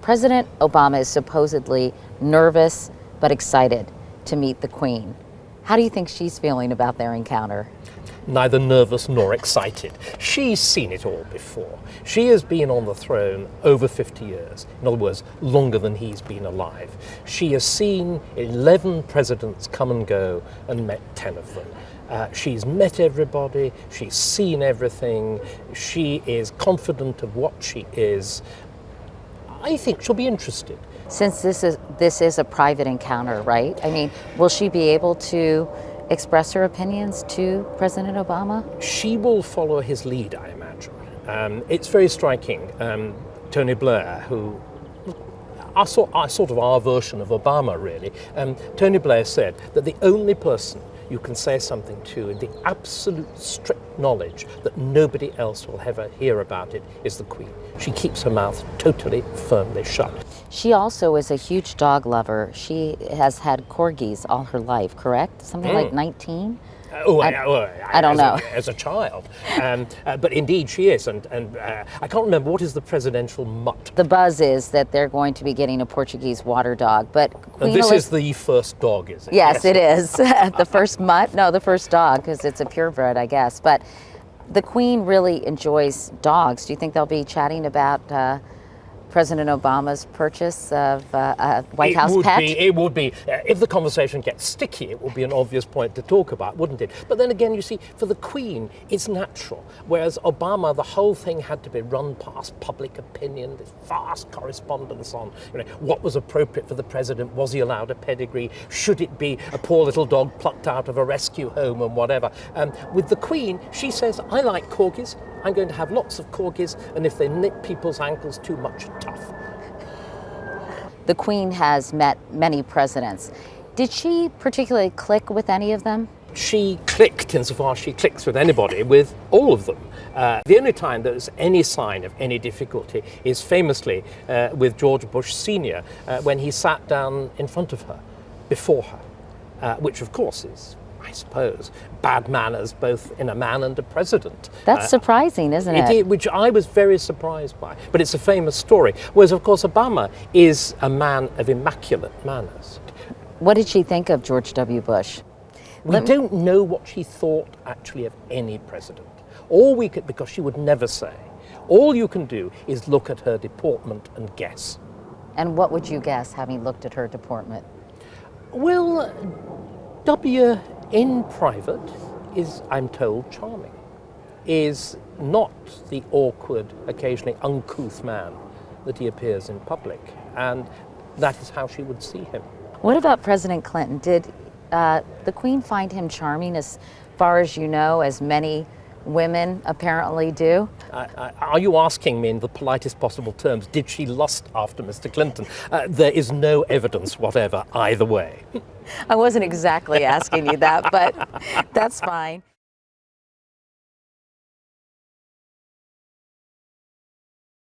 President Obama is supposedly nervous but excited to meet the Queen. How do you think she's feeling about their encounter? Neither nervous nor excited. She's seen it all before. She has been on the throne over 50 years. In other words, longer than he's been alive. She has seen 11 presidents come and go and met 10 of them. She's met everybody, she's seen everything, she is confident of what she is. I think she'll be interested. Since this is a private encounter, right? I mean, will she be able to express her opinions to President Obama? She will follow his lead, I imagine. It's very striking. Tony Blair, who are sort of our version of Obama, really. Tony Blair said that the only person you can say something to in the absolute strict knowledge that nobody else will ever hear about it is the Queen. She keeps her mouth totally, firmly shut. She also is a huge dog lover. She has had corgis all her life, correct? Something like 19? I don't know. As a child. But indeed she is. And I can't remember, what is the presidential mutt? The buzz is that they're going to be getting a Portuguese water dog. But Queen This is the first dog, is it? Yes, it is. The first mutt? No, the first dog, because it's a purebred, I guess. But the Queen really enjoys dogs. Do you think they'll be chatting about President Obama's purchase of a White House pet? It would be. If the conversation gets sticky, it would be an obvious point to talk about, wouldn't it? But then again, you see, for the Queen, it's natural. Whereas Obama, the whole thing had to be run past public opinion, this vast correspondence on, what was appropriate for the president. Was he allowed a pedigree? Should it be a poor little dog plucked out of a rescue home and whatever? With the Queen, she says, I like corgis. I'm going to have lots of corgis, and if they nip people's ankles too much, tough. The Queen has met many presidents. Did she particularly click with any of them? She clicked, insofar as she clicks with anybody, with all of them. The only time there's any sign of any difficulty is famously with George Bush Sr. When he sat down in front of her, before her, which of course is, I suppose, bad manners both in a man and a president. That's surprising, isn't it? Which I was very surprised by. But it's a famous story. Whereas, of course, Obama is a man of immaculate manners. What did she think of George W. Bush? We don't know what she thought, actually, of any president. All we could, because she would never say. All you can do is look at her deportment and guess. And what would you guess, having looked at her deportment? Well, W in private is, I'm told, charming, is not the awkward, occasionally uncouth man that he appears in public, and that is how she would see him. What about President Clinton? Did the Queen find him charming, as far as you know, as many women apparently do? Are you asking me in the politest possible terms, did she lust after Mr. Clinton? There is no evidence whatever either way. I wasn't exactly asking you that, but that's fine.